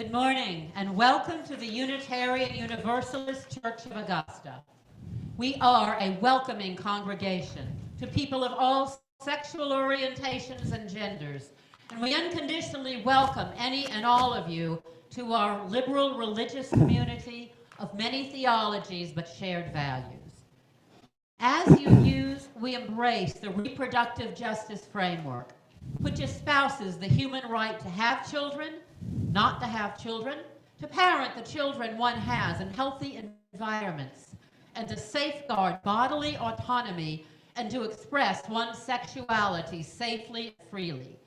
Good morning, and welcome to the Unitarian Universalist Church of Augusta. We are a welcoming congregation to people of all sexual orientations and genders, and we unconditionally welcome any and all of you to our liberal religious community of many theologies but shared values. As we embrace the reproductive justice framework, which espouses the human right to have children, not to have children, to parent the children one has in healthy environments, and to safeguard bodily autonomy and to express one's sexuality safely and freely.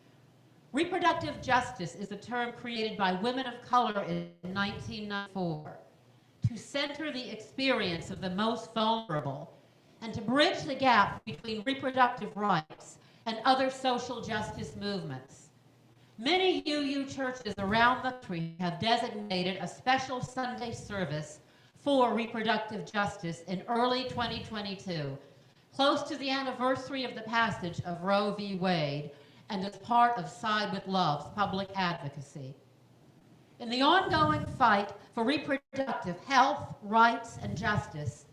Reproductive justice is a term created by women of color in 1994 to center the experience of the most vulnerable and to bridge the gap between reproductive rights and other social justice movements. Many UU churches around the country have designated a special Sunday service for reproductive justice in early 2022, close to the anniversary of the passage of Roe v. Wade and as part of Side with Love's public advocacy. In the ongoing fight for reproductive health, rights, and justice,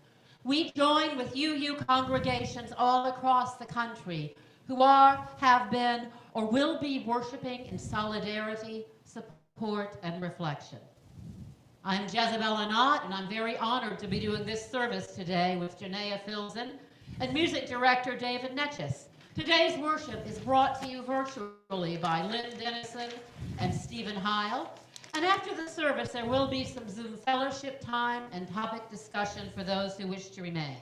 we join with UU congregations all across the country who are, have been, or will be worshiping in solidarity, support, and reflection. I'm Jezibell Anat, and I'm very honored to be doing this service today with Janaea Filzen and music director David Netchis. Today's worship is brought to you virtually by Lynn Dennison and Stephen Heil. And after the service, there will be some Zoom fellowship time and topic discussion for those who wish to remain.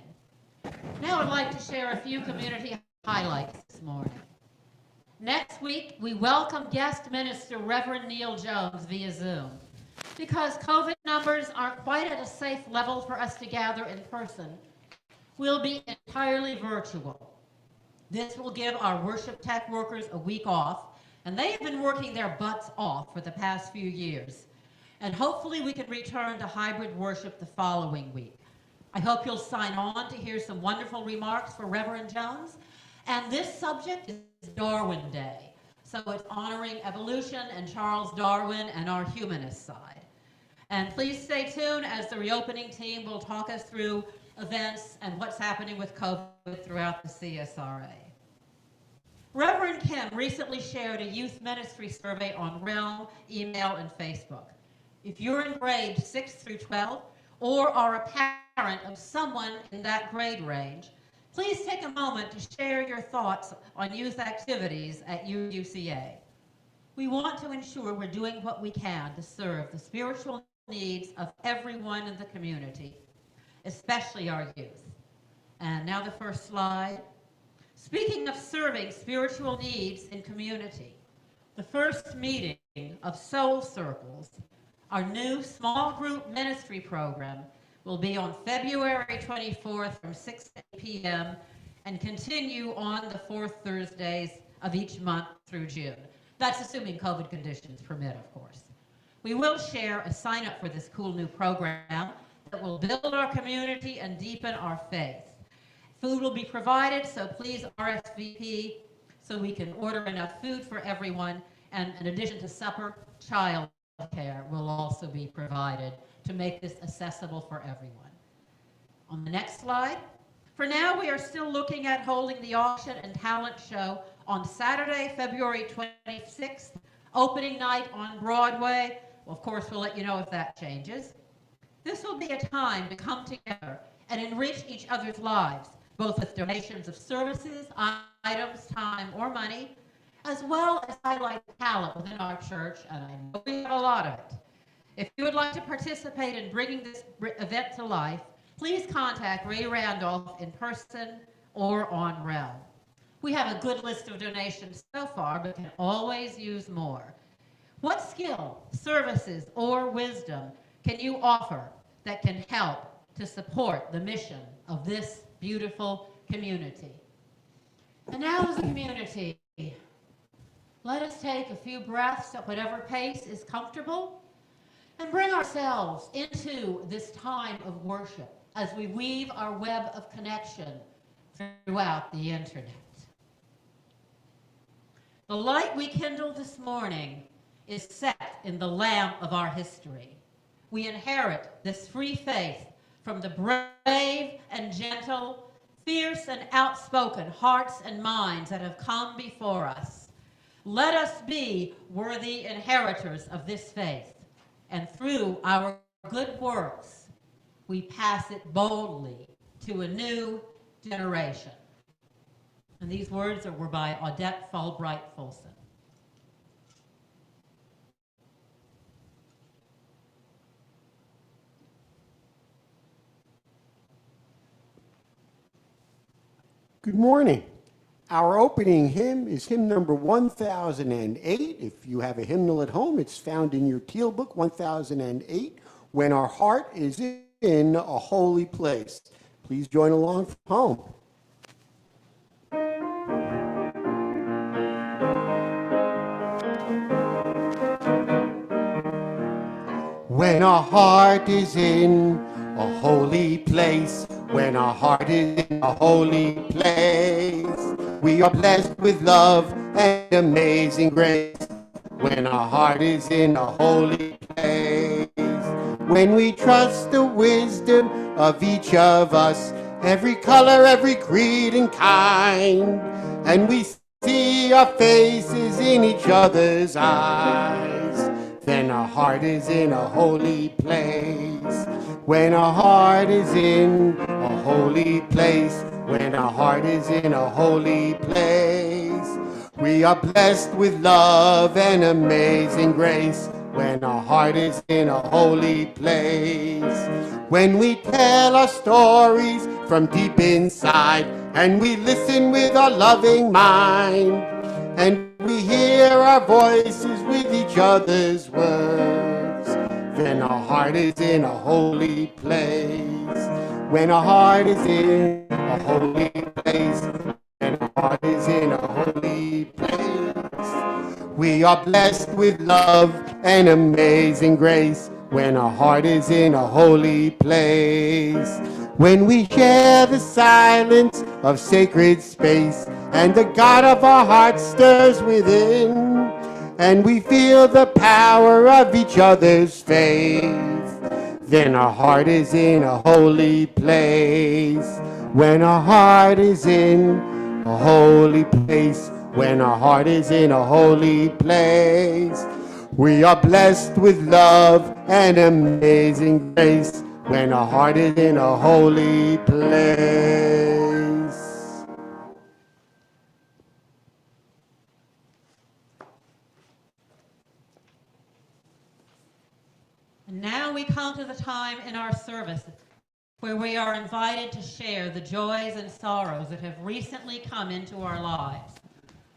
Now I'd like to share a few community highlights this morning. Next week, we welcome guest minister Reverend Neil Jones via Zoom. Because COVID numbers aren't quite at a safe level for us to gather in person, we'll be entirely virtual. This will give our worship tech workers a week off, and they have been working their butts off for the past few years. And hopefully we can return to hybrid worship the following week. I hope you'll sign on to hear some wonderful remarks for Reverend Jones. And this subject is Darwin Day. So it's honoring evolution and Charles Darwin and our humanist side. And please stay tuned as the reopening team will talk us through events and what's happening with COVID throughout the CSRA. Reverend Kim recently shared a youth ministry survey on Realm, email, and Facebook. If you're in grades 6 through 12 or are a parent of someone in that grade range, please take a moment to share your thoughts on youth activities at UUCA. We want to ensure we're doing what we can to serve the spiritual needs of everyone in the community, especially our youth. And now the first slide. Speaking of serving spiritual needs in community, the first meeting of Soul Circles, our new small group ministry program, will be on February 24th from 6 p.m. and continue on the fourth Thursdays of each month through June. That's assuming COVID conditions permit, of course. We will share a sign up for this cool new program that will build our community and deepen our faith. Food will be provided, so please RSVP so we can order enough food for everyone, and in addition to supper, child care will also be provided to make this accessible for everyone. On the next slide, for now we are still looking at holding the auction and talent show on Saturday, February 26th, opening night on Broadway. Well, of course, we'll let you know if that changes. This will be a time to come together and enrich each other's lives, both with donations of services, items, time, or money, as well as highlight talent within our church, and I know we have a lot of it. If you would like to participate in bringing this event to life, please contact Ray Randolph in person or on Realm. We have a good list of donations so far, but can always use more. What skill, services, or wisdom can you offer that can help to support the mission of this beautiful community? And now as a community, let us take a few breaths at whatever pace is comfortable and bring ourselves into this time of worship as we weave our web of connection throughout the internet. The light we kindle this morning is set in the lamp of our history. We inherit this free faith from the brave and gentle, fierce and outspoken hearts and minds that have come before us. Let us be worthy inheritors of this faith, and through our good works, we pass it boldly to a new generation. And these words were by Odette Fulbright Folsom. Good morning. Our opening hymn is hymn number 1008. If you have a hymnal at home, it's found in your teal book, 1008, When Our Heart is in a Holy Place. Please join along from home. When our heart is in a holy place, when our heart is in a holy place, we are blessed with love and amazing grace. When our heart is in a holy place, when we trust the wisdom of each of us, every color, every creed and kind, and we see our faces in each other's eyes, then our heart is in a holy place. When our heart is in a holy place, when our heart is in a holy place, we are blessed with love and amazing grace. When our heart is in a holy place, when we tell our stories from deep inside, and we listen with our loving mind, and we hear our voices with each other's words, then our heart is in a holy place. When our heart is in a holy place, when our heart is in a holy place, we are blessed with love and amazing grace. When our heart is in a holy place, when we share the silence of sacred space, and the God of our heart stirs within, and we feel the power of each other's faith, then our heart is in a holy place. When our heart is in a holy place, when our heart is in a holy place, we are blessed with love and amazing grace. When our heart is in a holy place. And now we come to the time in our service where we are invited to share the joys and sorrows that have recently come into our lives.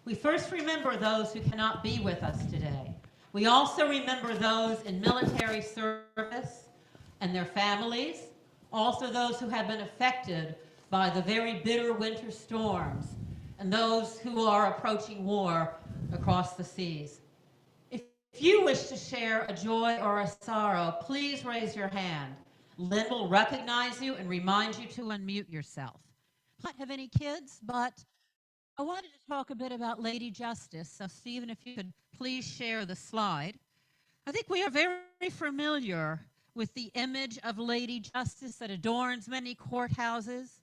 We first remember those who cannot be with us today. We also remember those in military service and their families, also those who have been affected by the very bitter winter storms, and those who are approaching war across the seas. If you wish to share a joy or a sorrow, please raise your hand. Lynn will recognize you and remind you to unmute yourself. I don't have any kids, but I wanted to talk a bit about Lady Justice. So, Stephen, if you could please share the slide. I think we are very familiar with the image of Lady Justice that adorns many courthouses.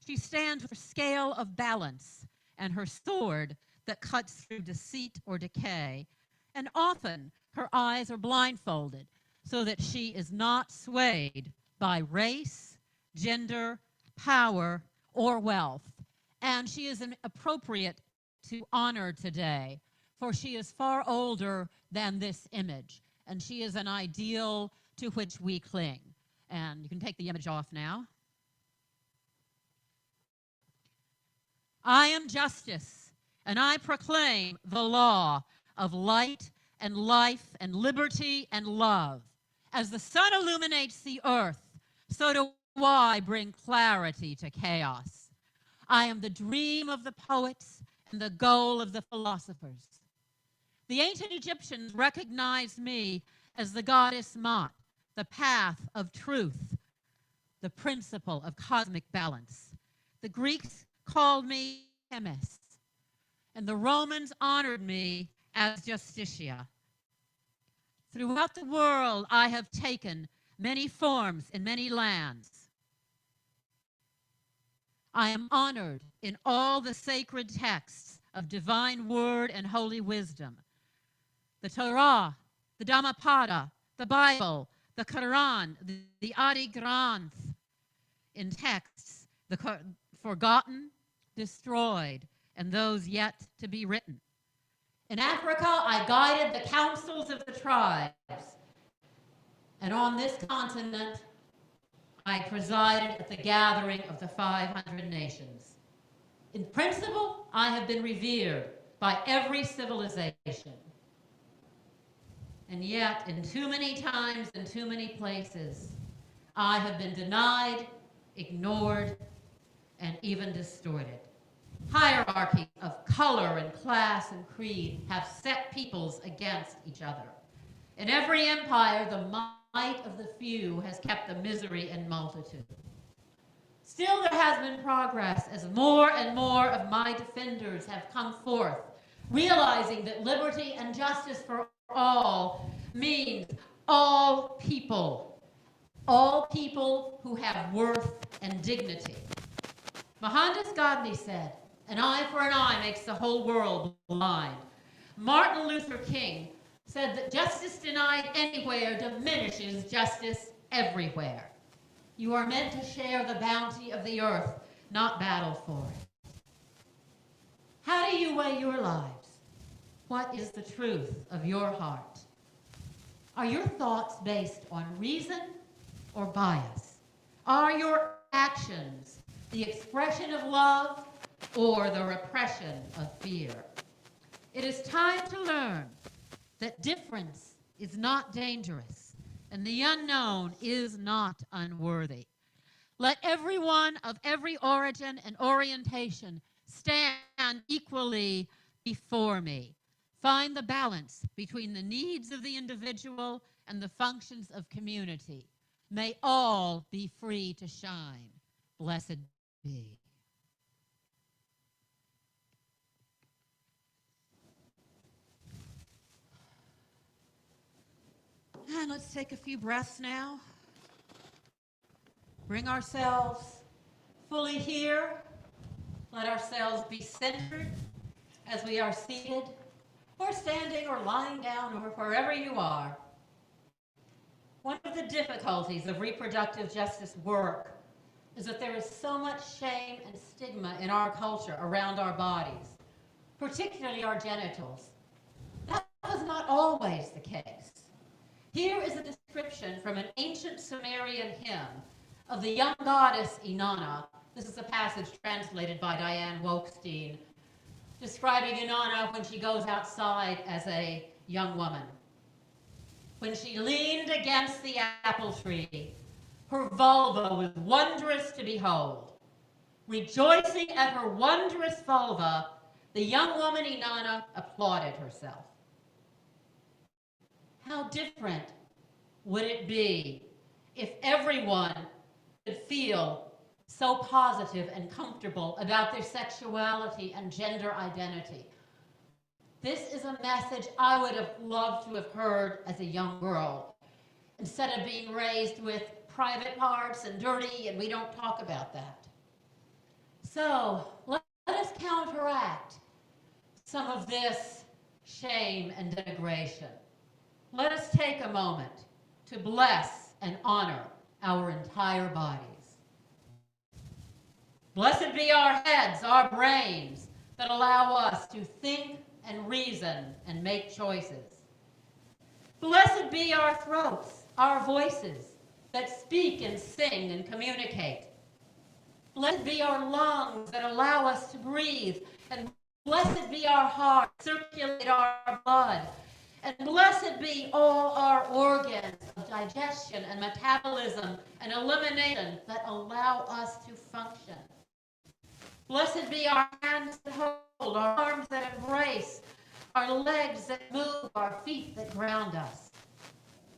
She stands for scale of balance and her sword that cuts through deceit or decay. And often her eyes are blindfolded so that she is not swayed by race, gender, power, or wealth. And she is appropriate to honor today, for she is far older than this image, and she is an ideal to which we cling. And you can take the image off now. I am justice, and I proclaim the law of light and life and liberty and love. As the sun illuminates the earth, so do I bring clarity to chaos. I am the dream of the poets and the goal of the philosophers. The ancient Egyptians recognized me as the goddess Mot, the path of truth, the principle of cosmic balance. The Greeks called me Themis, and the Romans honored me as Justitia. Throughout the world, I have taken many forms in many lands. I am honored in all the sacred texts of divine word and holy wisdom. The Torah, the Dhammapada, the Bible, the Quran, the Adi Granth, in texts, the forgotten, destroyed, and those yet to be written. In Africa, I guided the councils of the tribes. And on this continent, I presided at the gathering of the 500 nations. In principle, I have been revered by every civilization. And yet, in too many times and too many places, I have been denied, ignored, and even distorted. Hierarchy of color and class and creed have set peoples against each other. In every empire, the might of the few has kept the misery in multitude. Still, there has been progress as more and more of my defenders have come forth, realizing that liberty and justice for all means all people who have worth and dignity. Mohandas Gandhi said, "An eye for an eye makes the whole world blind." Martin Luther King said that justice denied anywhere diminishes justice everywhere. You are meant to share the bounty of the earth, not battle for it. How do you weigh your lives? What is the truth of your heart? Are your thoughts based on reason or bias? Are your actions the expression of love or the repression of fear? It is time to learn that difference is not dangerous and the unknown is not unworthy. Let everyone of every origin and orientation stand equally before me. Find the balance between the needs of the individual and the functions of community. May all be free to shine. Blessed be. And let's take a few breaths now. Bring ourselves fully here. Let ourselves be centered as we are seated or standing or lying down or wherever you are. One of the difficulties of reproductive justice work is that there is so much shame and stigma in our culture around our bodies, particularly our genitals. That was not always the case. Here is a description from an ancient Sumerian hymn of the young goddess Inanna. This is a passage translated by Diane Wolkstein, describing Inanna when she goes outside as a young woman. When she leaned against the apple tree, her vulva was wondrous to behold. Rejoicing at her wondrous vulva, the young woman Inanna applauded herself. How different would it be if everyone could feel so positive and comfortable about their sexuality and gender identity? This is a message I would have loved to have heard as a young girl, instead of being raised with private parts and dirty, and we don't talk about that. So let us counteract some of this shame and denigration. Let us take a moment to bless and honor our entire bodies. Blessed be our heads, our brains, that allow us to think and reason and make choices. Blessed be our throats, our voices, that speak and sing and communicate. Blessed be our lungs that allow us to breathe, and blessed be our heart, circulate our blood. And blessed be all our organs of digestion and metabolism and elimination that allow us to function. Blessed be our hands that hold, our arms that embrace, our legs that move, our feet that ground us.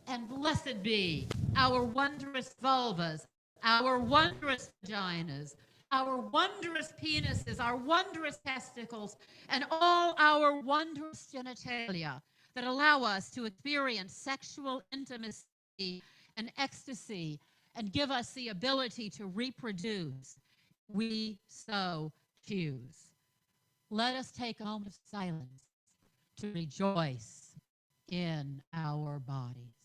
And blessed be our wondrous vulvas, our wondrous vaginas, our wondrous penises, our wondrous testicles, and all our wondrous genitalia that allow us to experience sexual intimacy and ecstasy and give us the ability to reproduce. We so choose. Let us take a moment of silence to rejoice in our bodies.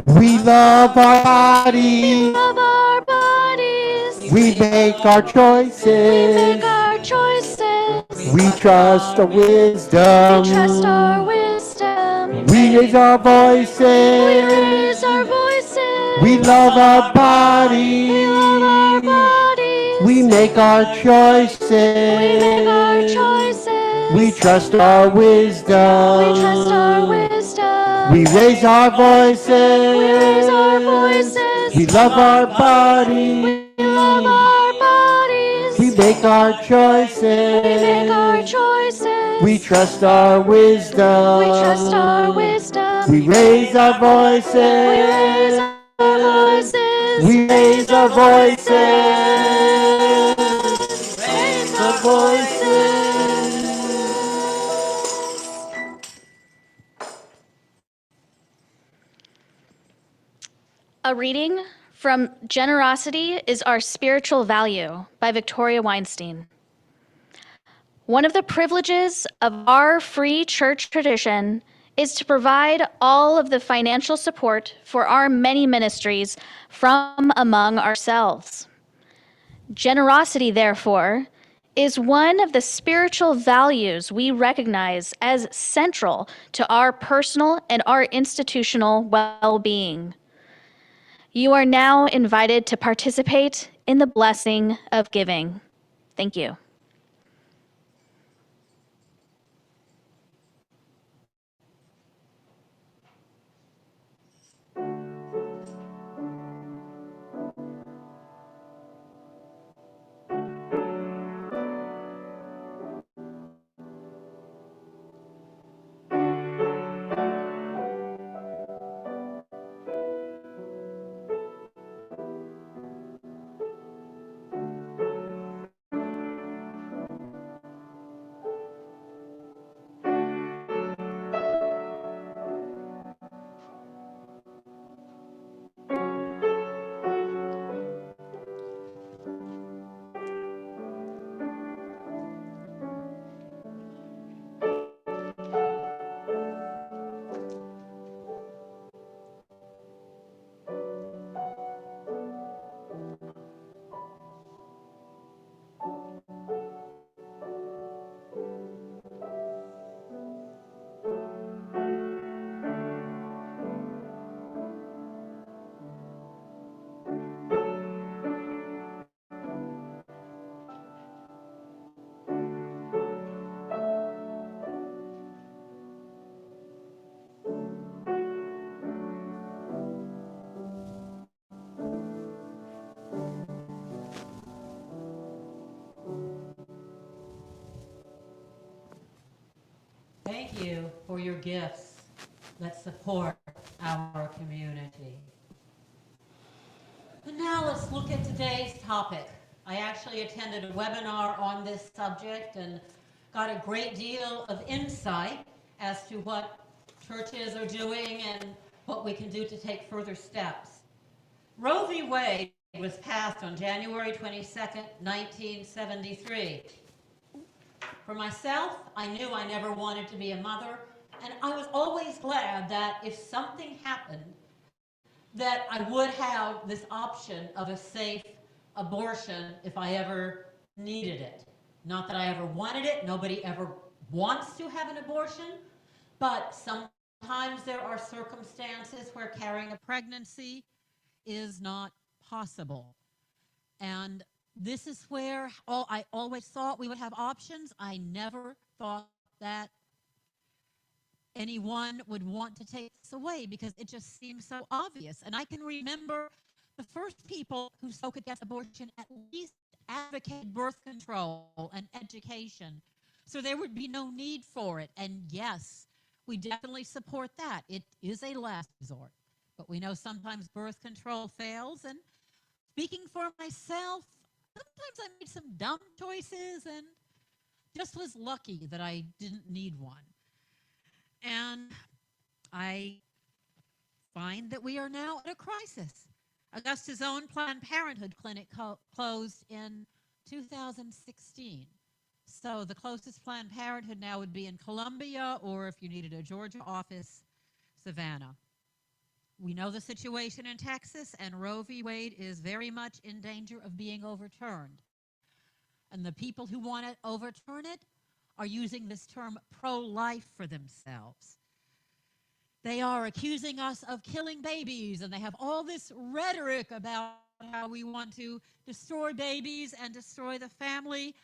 We love our bodies. Love our bodies. We make our choices. We make our choices. We trust our wisdom. We trust our wisdom. We raise our voices. We raise our voices. We love our bodies. We love our bodies. We make our choices. We make our choices. We trust our wisdom. We trust our wisdom. We raise our voices. We raise our voices. We love our bodies. We love our bodies. We make our choices. We make our choices. We trust our wisdom. We trust our wisdom. We raise our voices. We raise our voices. We raise our voices. Raise our voices. A reading from Generosity is Our Spiritual Value by Victoria Weinstein. One of the privileges of our free church tradition is to provide all of the financial support for our many ministries from among ourselves. Generosity, therefore, is one of the spiritual values we recognize as central to our personal and our institutional well-being. You are now invited to participate in the blessing of giving. Thank you. Thank you for your gifts that support our community. And now let's look at today's topic. I actually attended a webinar on this subject and got a great deal of insight as to what churches are doing and what we can do to take further steps. Roe v. Wade was passed on January 22nd, 1973. For myself, I knew I never wanted to be a mother, and I was always glad that if something happened, that I would have this option of a safe abortion if I ever needed it. Not that I ever wanted it, nobody ever wants to have an abortion, but sometimes there are circumstances where carrying a pregnancy is not possible. And this is where I always thought we would have options. I never thought that anyone would want to take this away because it just seems so obvious. And I can remember the first people who spoke against abortion at least advocated birth control and education, so there would be no need for it. And yes, we definitely support that. It is a last resort. But we know sometimes birth control fails. And speaking for myself, sometimes I made some dumb choices and just was lucky that I didn't need one. And I find that we are now at a crisis. Augusta's own Planned Parenthood clinic closed in 2016. So the closest Planned Parenthood now would be in Columbia, or if you needed a Georgia office, Savannah. We know the situation in Texas, and Roe v. Wade is very much in danger of being overturned. And the people who want to overturn it are using this term pro-life for themselves. They are accusing us of killing babies, and they have all this rhetoric about how we want to destroy babies and destroy the family.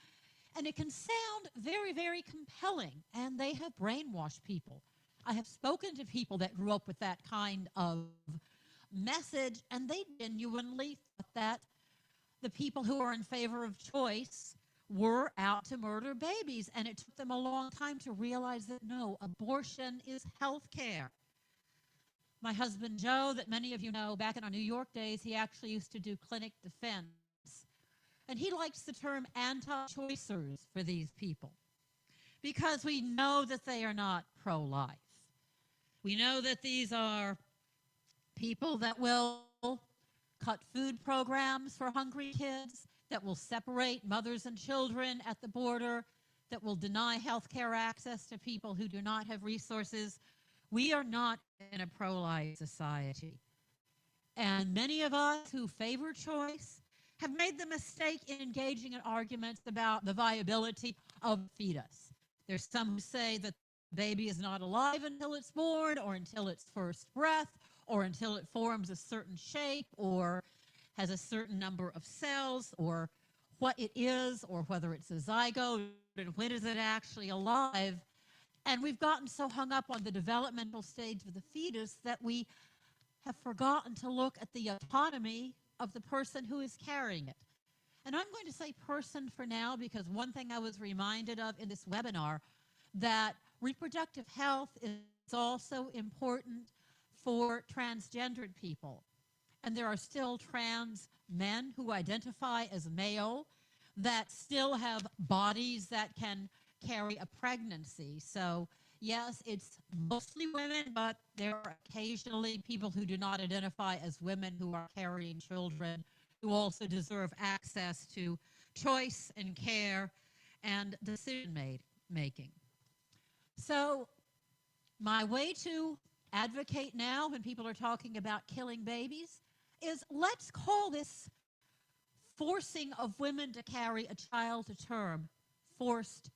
And it can sound very, very compelling, and they have brainwashed people. I have spoken to people that grew up with that kind of message, and they genuinely thought that the people who are in favor of choice were out to murder babies. And it took them a long time to realize that, no, abortion is health care. My husband, Joe, that many of you know, back in our New York days, he actually used to do clinic defense. And he likes the term anti-choicers for these people because we know that they are not pro-life. We know that these are people that will cut food programs for hungry kids, that will separate mothers and children at the border, that will deny health care access to people who do not have resources. We are not in a pro-life society. And many of us who favor choice have made the mistake in engaging in arguments about the viability of the fetus. There's some who say that the baby is not alive until it's born, or until its first breath, or until it forms a certain shape, or has a certain number of cells, or what it is, or whether it's a zygote, and when is it actually alive. And we've gotten so hung up on the developmental stage of the fetus that we have forgotten to look at the autonomy of the person who is carrying it. And I'm going to say person for now because one thing I was reminded of in this webinar, that reproductive health is also important for transgendered people. And there are still trans men who identify as male that still have bodies that can carry a pregnancy. So yes, it's mostly women, but there are occasionally people who do not identify as women who are carrying children, who also deserve access to choice and care and decision making. So my way to advocate now when people are talking about killing babies is, let's call this forcing of women to carry a child to term forced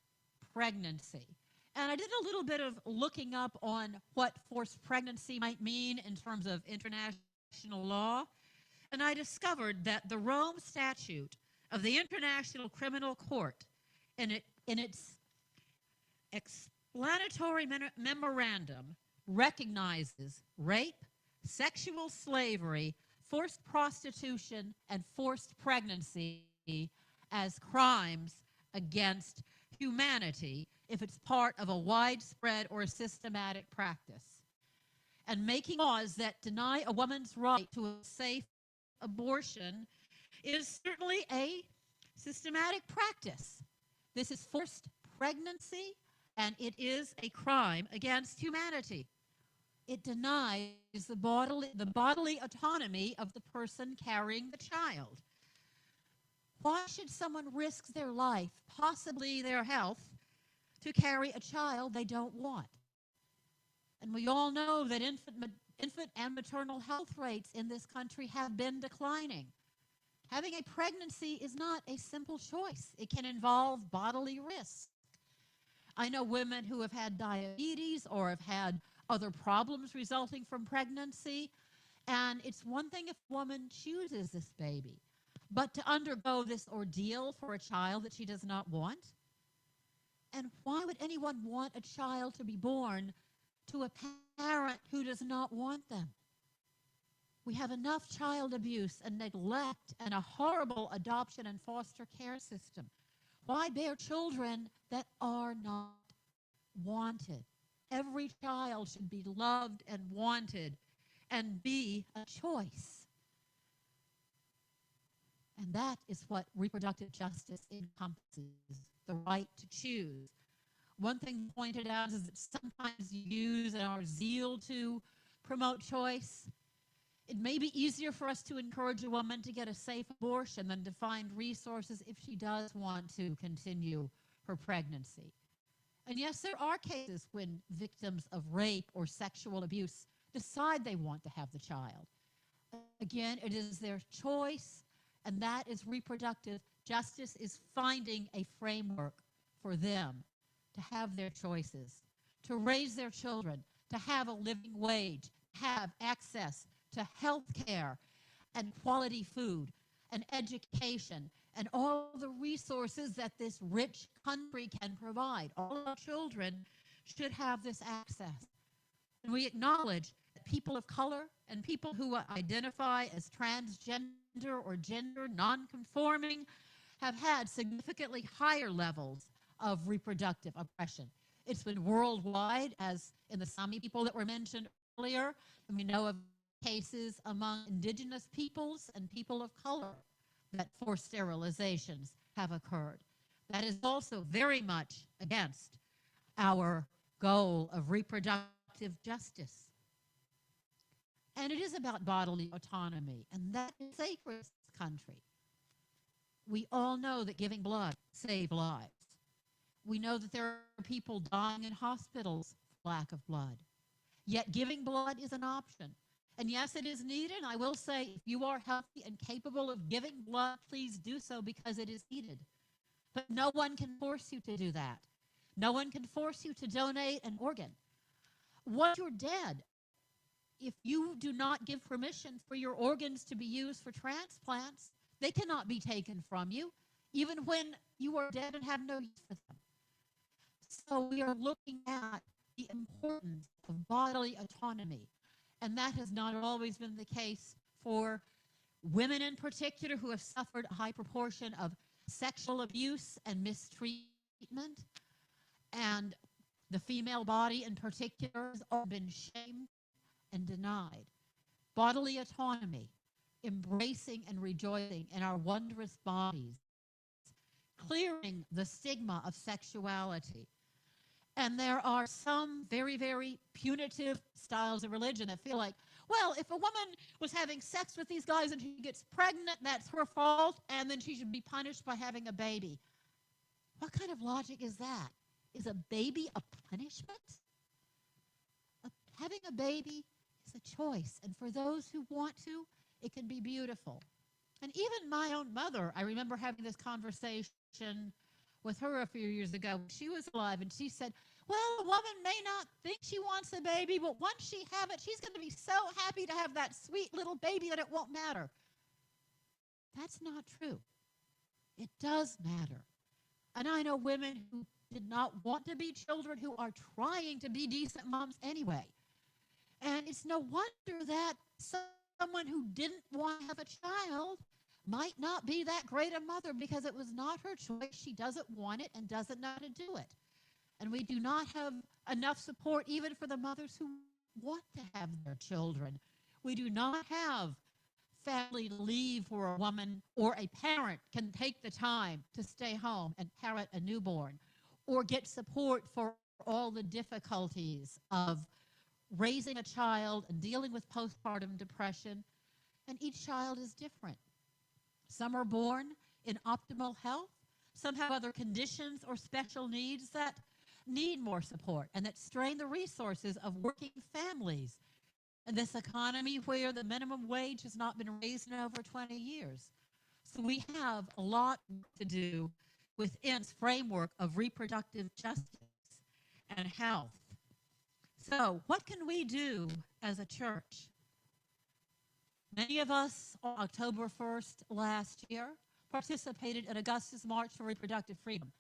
pregnancy. And I did a little bit of looking up on what forced pregnancy might mean in terms of international law. And I discovered that the Rome Statute of the International Criminal Court, in its explanatory memorandum, recognizes rape, sexual slavery, forced prostitution, and forced pregnancy as crimes against humanity if it's part of a widespread or systematic practice. And making laws that deny a woman's right to a safe abortion is certainly a systematic practice. This is forced pregnancy, and it is a crime against humanity. it denies the bodily autonomy of the person carrying the child. Why should someone risk their life, possibly their health, to carry a child they don't want? And we all know that infant and maternal health rates in this country have been declining. Having a pregnancy is not a simple choice. It can involve bodily risks. I know women who have had diabetes or have had other problems resulting from pregnancy, and it's one thing if a woman chooses this baby, but to undergo this ordeal for a child that she does not want? And why would anyone want a child to be born to a parent who does not want them? We have enough child abuse and neglect and a horrible adoption and foster care system. Why bear children that are not wanted? Every child should be loved and wanted and be a choice. And that is what reproductive justice encompasses, the right to choose. One thing pointed out is that sometimes you use our zeal to promote choice. It may be easier for us to encourage a woman to get a safe abortion than to find resources if she does want to continue her pregnancy. And yes, there are cases when victims of rape or sexual abuse decide they want to have the child. Again, it is their choice, and that is reproductive justice is finding a framework for them to have their choices, to raise their children, to have a living wage, have access to health care and quality food and education and all the resources that this rich country can provide. All our children should have this access. And we acknowledge that people of color and people who identify as transgender or gender nonconforming have had significantly higher levels of reproductive oppression. It's been worldwide, as in the Sami people that were mentioned earlier, and we know of cases among indigenous peoples and people of color that forced sterilizations have occurred. That is also very much against our goal of reproductive justice. And it is about bodily autonomy, and that is sacred in this country. We all know that giving blood saves lives. We know that there are people dying in hospitals for lack of blood. Yet giving blood is an option. And yes, it is needed. I will say, if you are healthy and capable of giving blood, please do so because it is needed. But no one can force you to do that. No one can force you to donate an organ. Once you're dead, if you do not give permission for your organs to be used for transplants, they cannot be taken from you, even when you are dead and have no use for them. So we are looking at the importance of bodily autonomy. And that has not always been the case for women in particular who have suffered a high proportion of sexual abuse and mistreatment. And the female body in particular has all been shamed and denied. Bodily autonomy, embracing and rejoicing in our wondrous bodies, clearing the stigma of sexuality. And there are some very, very punitive styles of religion that feel like, well, if a woman was having sex with these guys and she gets pregnant, that's her fault, and then she should be punished by having a baby. What kind of logic is that? Is a baby a punishment? Having a baby is a choice, and for those who want to, it can be beautiful. And even my own mother, I remember having this conversation with her a few years ago. She was alive, and she said, well, a woman may not think she wants a baby, but once she has it, she's going to be so happy to have that sweet little baby that it won't matter. That's not true. It does matter. And I know women who did not want to be children who are trying to be decent moms anyway. And it's no wonder that someone who didn't want to have a child might not be that great a mother because it was not her choice. She doesn't want it and doesn't know how to do it. And we do not have enough support even for the mothers who want to have their children. We do not have family leave where a woman or a parent can take the time to stay home and parent a newborn or get support for all the difficulties of raising a child and dealing with postpartum depression, and each child is different. Some are born in optimal health. Some have other conditions or special needs that need more support and that strain the resources of working families in this economy where the minimum wage has not been raised in over 20 years. So we have a lot to do within this framework of reproductive justice and health. So what can we do as a church? Many of us on October 1st last year participated in Augusta's March for Reproductive Freedom.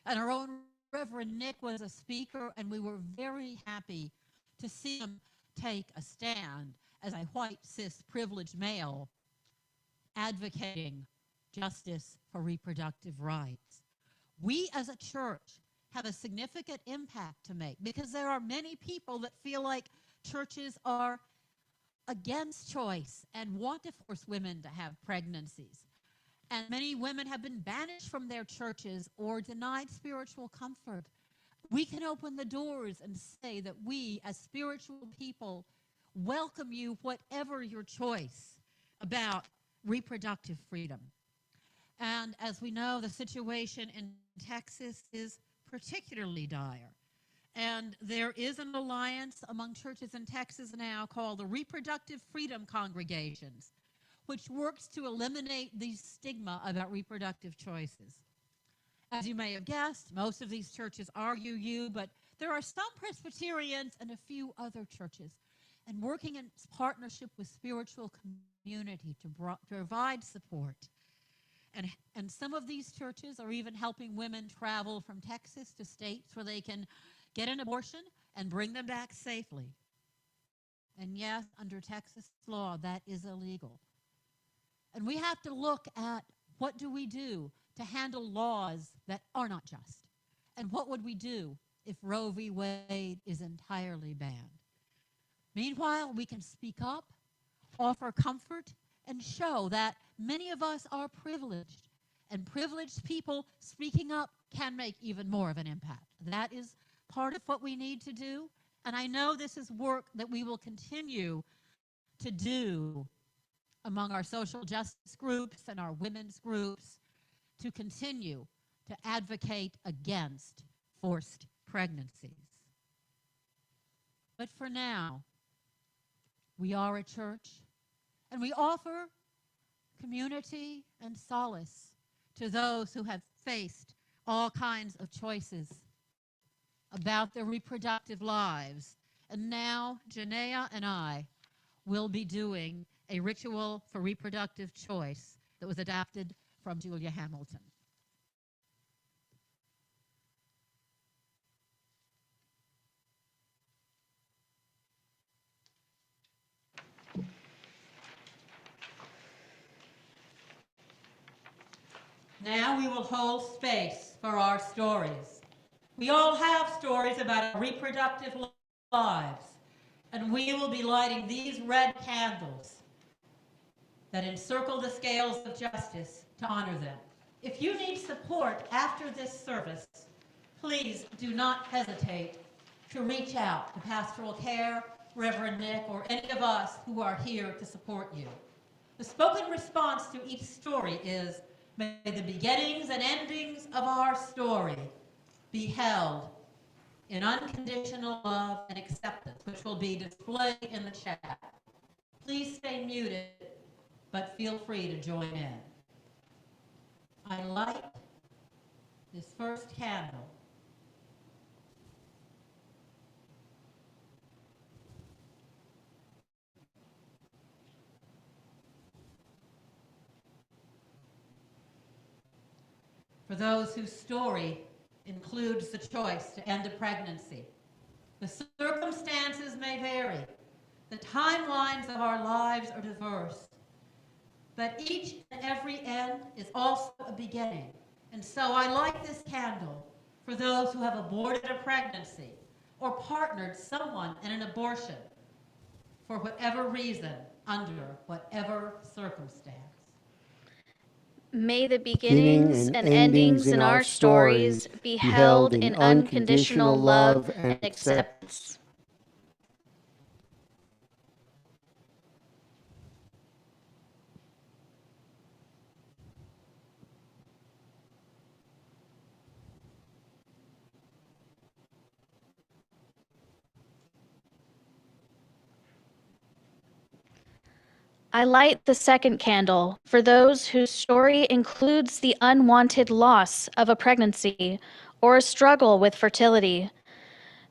And our own Reverend Nick was a speaker, and we were very happy to see him take a stand as a white, cis, privileged male advocating justice for reproductive rights. We as a church have a significant impact to make because there are many people that feel like churches are against choice and want to force women to have pregnancies. And many women have been banished from their churches or denied spiritual comfort. We can open the doors and say that we, as spiritual people, welcome you, whatever your choice about reproductive freedom. And as we know, the situation in Texas is particularly dire. And there is an alliance among churches in Texas now called the Reproductive Freedom Congregations, which works to eliminate the stigma about reproductive choices. As you may have guessed, most of these churches are UU, but there are some Presbyterians and a few other churches. And working in partnership with spiritual community to provide support. And some of these churches are even helping women travel from Texas to states where they can get an abortion and bring them back safely. And yes, under Texas law, that is illegal. And we have to look at what do we do to handle laws that are not just? And what would we do if Roe v. Wade is entirely banned? Meanwhile, we can speak up, offer comfort, and show that many of us are privileged. And privileged people speaking up can make even more of an impact. That is part of what we need to do. And I know this is work that we will continue to do among our social justice groups and our women's groups to continue to advocate against forced pregnancies. But for now, we are a church, and we offer community and solace to those who have faced all kinds of choices about their reproductive lives. And now, Janaea and I will be doing a ritual for reproductive choice that was adapted from Julia Hamilton. Now we will hold space for our stories. We all have stories about our reproductive lives, and we will be lighting these red candles that encircle the scales of justice to honor them. If you need support after this service, please do not hesitate to reach out to Pastoral Care, Reverend Nick, or any of us who are here to support you. The spoken response to each story is, may the beginnings and endings of our story be held in unconditional love and acceptance, which will be displayed in the chat. Please stay muted, but feel free to join in. I light this first candle. For those whose story includes the choice to end a pregnancy. The circumstances may vary. The timelines of our lives are diverse. But each and every end is also a beginning. And so I light this candle for those who have aborted a pregnancy or partnered someone in an abortion for whatever reason, under whatever circumstance. May the beginnings and endings in our stories be held in unconditional love and acceptance. I light the second candle for those whose story includes the unwanted loss of a pregnancy or a struggle with fertility.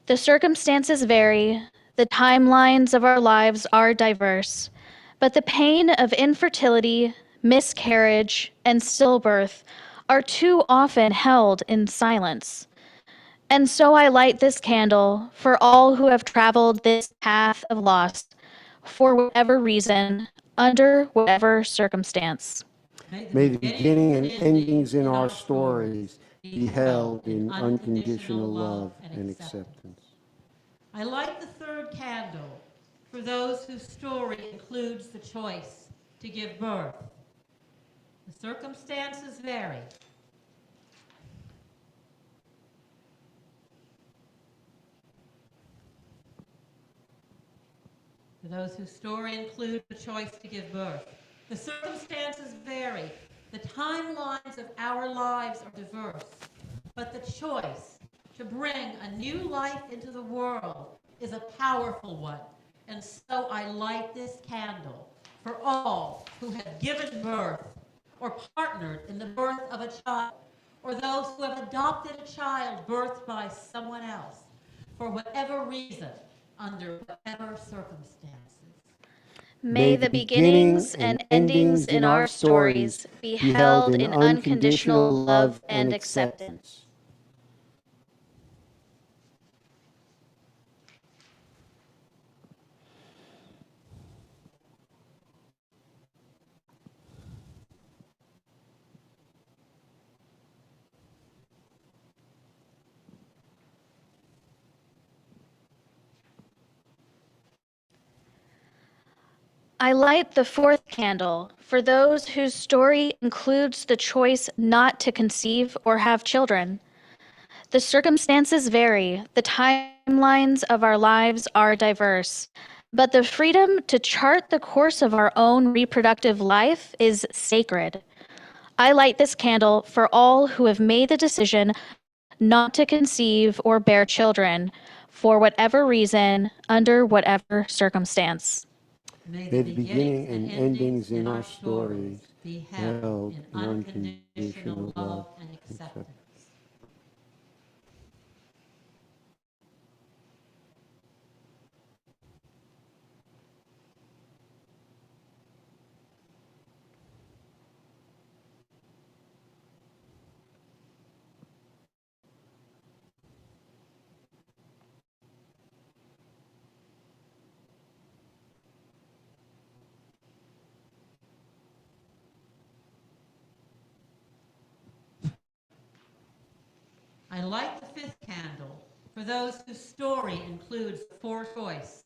The circumstances vary, the timelines of our lives are diverse, but the pain of infertility, miscarriage, and stillbirth are too often held in silence. And so I light this candle for all who have traveled this path of loss, for whatever reason, under whatever circumstance. May the beginning and endings in our stories be held in unconditional love and acceptance. I light the third candle for those whose story includes the choice to give birth. The circumstances vary. For those whose story includes the choice to give birth. The circumstances vary. The timelines of our lives are diverse. But the choice to bring a new life into the world is a powerful one. And so I light this candle for all who have given birth or partnered in the birth of a child, or those who have adopted a child birthed by someone else, for whatever reason, under whatever circumstances. May the beginnings and endings in our stories be held in unconditional love and acceptance. I light the fourth candle for those whose story includes the choice not to conceive or have children. The circumstances vary, the timelines of our lives are diverse, but the freedom to chart the course of our own reproductive life is sacred. I light this candle for all who have made the decision not to conceive or bear children, for whatever reason, under whatever circumstance. May the beginning and endings in our stories be held in unconditional love and acceptance. I light the fifth candle for those whose story includes poor choice,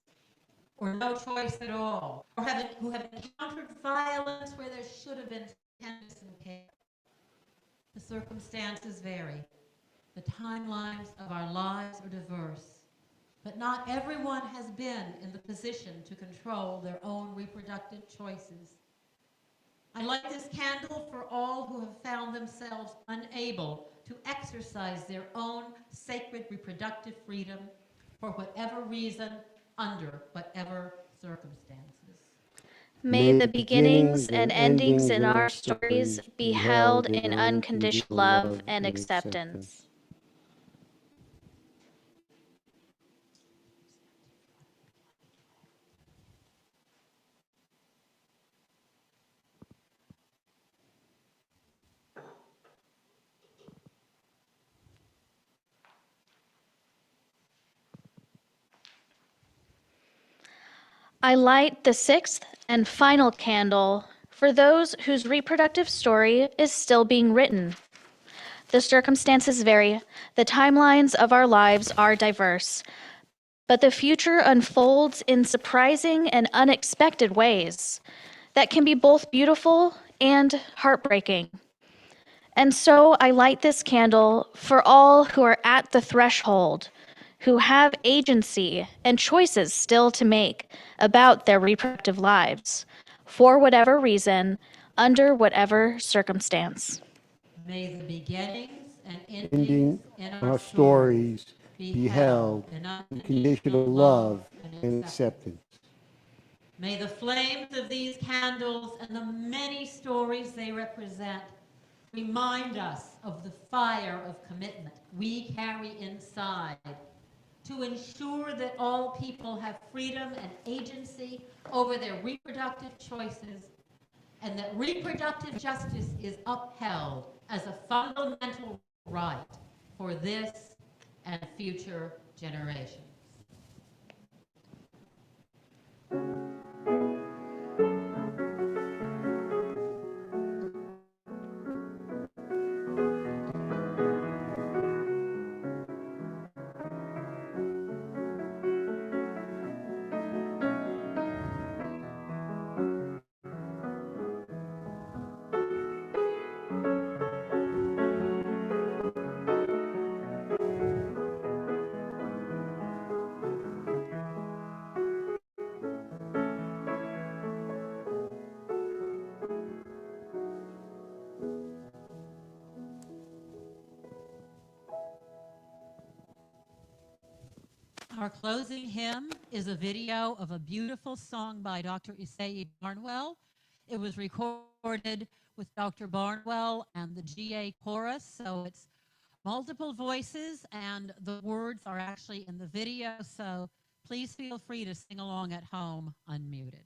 or no choice at all, or who have encountered violence where there should have been tenderness and care. The circumstances vary. The timelines of our lives are diverse, but not everyone has been in the position to control their own reproductive choices. I light this candle for all who have found themselves unable to exercise their own sacred reproductive freedom for whatever reason, under whatever circumstances. May the beginnings and endings in our stories be held in unconditional love and acceptance. I light the sixth and final candle for those whose reproductive story is still being written. The circumstances vary, the timelines of our lives are diverse, but the future unfolds in surprising and unexpected ways that can be both beautiful and heartbreaking. And so I light this candle for all who are at the threshold, who have agency and choices still to make about their reproductive lives, for whatever reason, under whatever circumstance. May the beginnings and Ending endings in our stories be held in unconditional love and acceptance. May the flames of these candles and the many stories they represent remind us of the fire of commitment we carry inside to ensure that all people have freedom and agency over their reproductive choices, and that reproductive justice is upheld as a fundamental right for this and future generations. Our closing hymn is a video of a beautiful song by Dr. Issei Barnwell. It was recorded with Dr. Barnwell and the GA chorus, so it's multiple voices, and the words are actually in the video, so please feel free to sing along at home unmuted.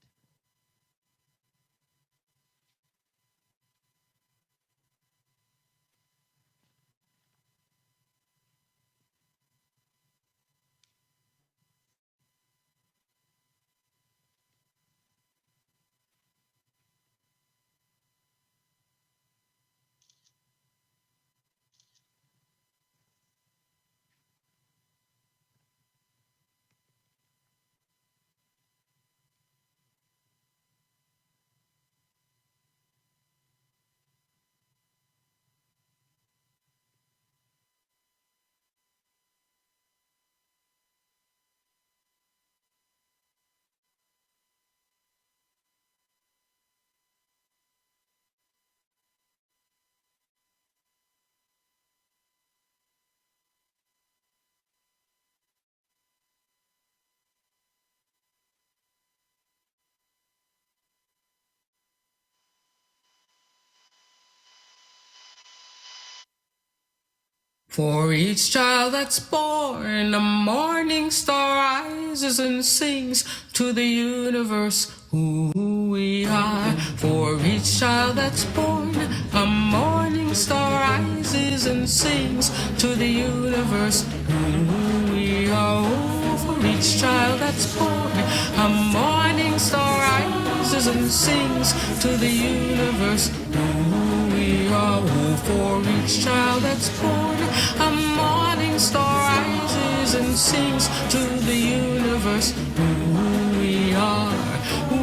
For each child that's born, a morning star rises and sings to the universe who we are. For each child that's born, a morning star rises and sings to the universe who we are. Oh, for each child that's born, a morning star rises and sings to the universe who we are. Oh, for each child that's born, a morning star rises and sings to the universe who we are.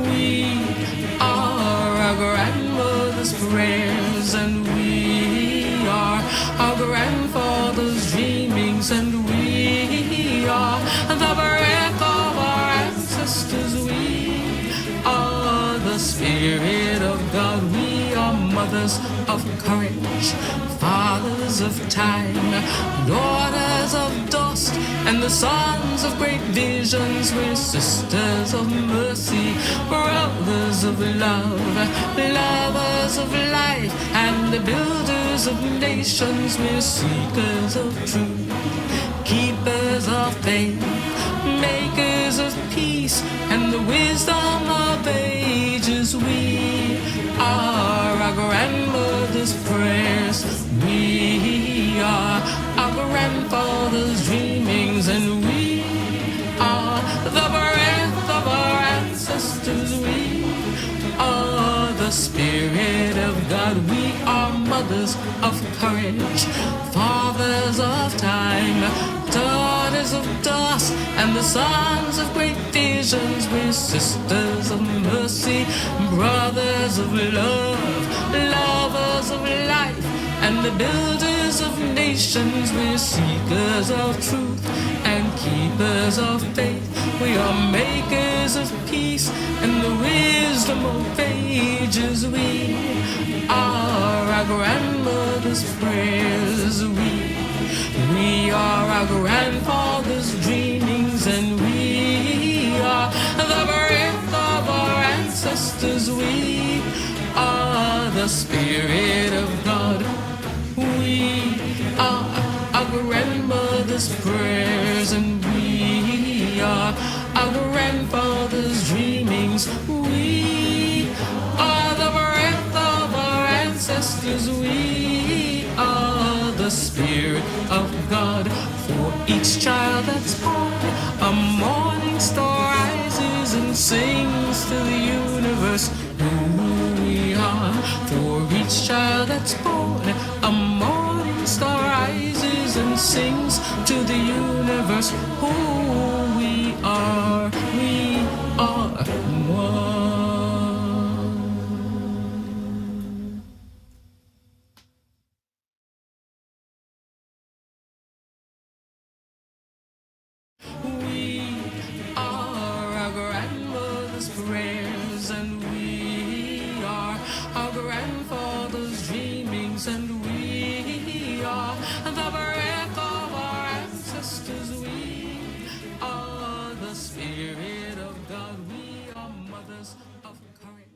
We are our grandmother's prayers, and we are our grandfather's dreamings, and we are the breath of our ancestors. We are the Spirit of God. We are mothers of courage, fathers of time, daughters of dust, and the sons of great visions. We're sisters of mercy, brothers of love, lovers of life, and the builders of nations. We're seekers of truth, keepers of faith, makers of peace, and the wisdom of ages. We are our grandmother's prayers. We are our grandfather's dreamings, and we are the breath of our ancestors. We are the Spirit of God. We are mothers of courage, fathers of time, daughters of dust, and the sons of great visions. We're sisters of mercy, brothers of love, lovers of life, and the builders of nations. We're seekers of truth and keepers of faith. We are makers of peace and the wisdom of ages. We are our grandmother's prayers. We are our grandfather's dreamings, and we are the breath of our the Spirit of God. We are our grandmother's prayers, and we are our grandfather's dreamings. We are the breath of our ancestors. We are the Spirit of God. For each child that's born, a morning star rises and sings to the universe who we are. For each child that's born, a morning star rises and sings to the universe who we are. We are one. We are our grandmother's prayers, and we are our grandfather's dreamings, and we are the breath of our ancestors. We are the Spirit of God. We are mothers of courage.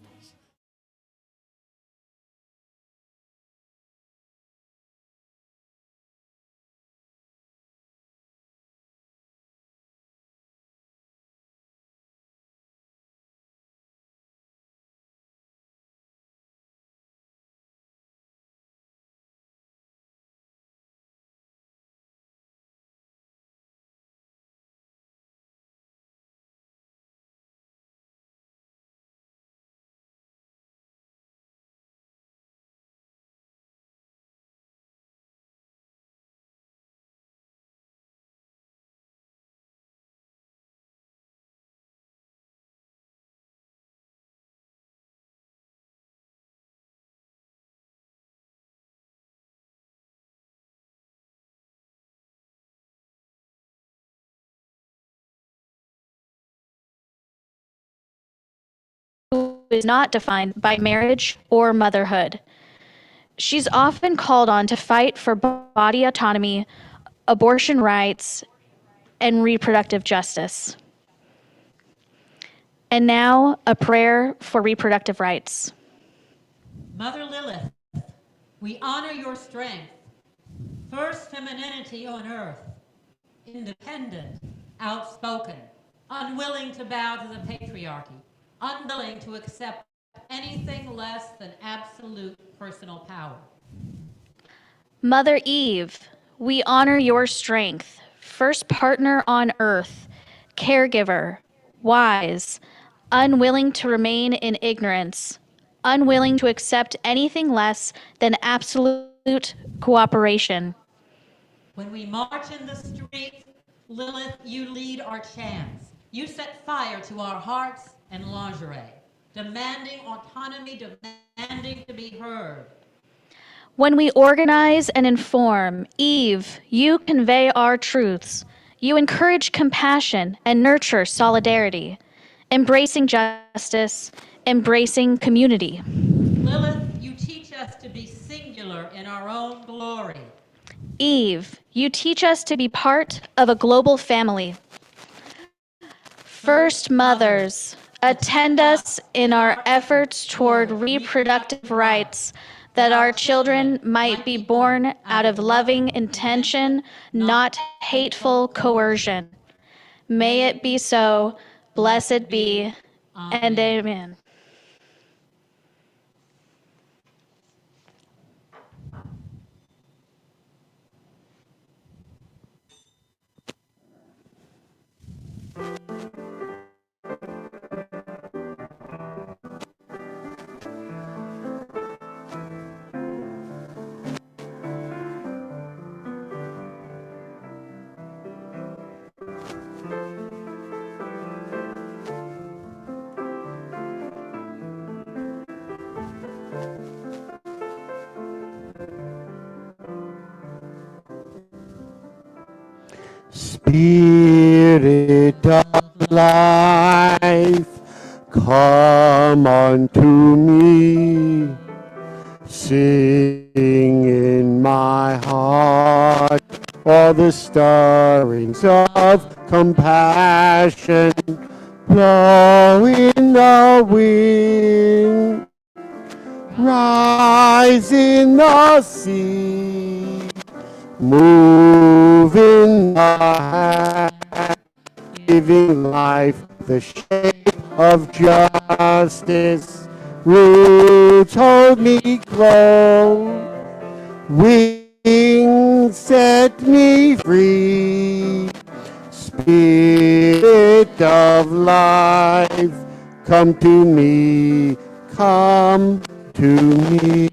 Who is not defined by marriage or motherhood. She's often called on to fight for body autonomy, abortion rights, and reproductive justice. And now, a prayer for reproductive rights. Mother Lilith, we honor your strength, first femininity on earth, independent, outspoken, unwilling to bow to the patriarchy, unwilling to accept anything less than absolute personal power. Mother Eve, we honor your strength, first partner on earth, caregiver, wise, unwilling to remain in ignorance, unwilling to accept anything less than absolute cooperation. When we march in the streets, Lilith, you lead our chants. You set fire to our hearts and lingerie, demanding autonomy, demanding to be heard. When we organize and inform, Eve, you convey our truths. You encourage compassion and nurture solidarity, embracing justice, embracing community. Lilith, you teach us to be singular in our own glory. Eve, you teach us to be part of a global family. First mothers, attend us in our efforts toward reproductive rights, that our children might be born out of loving intention, not hateful coercion. May it be so. Blessed be, and amen. Spirit of life, come unto me. Sing in my heart all the stirrings of compassion. Blow in the wind, rise in the sea, move in the hand, giving life the shape of justice. Roots hold me close, wings set me free. Spirit of life, come to me, come to me.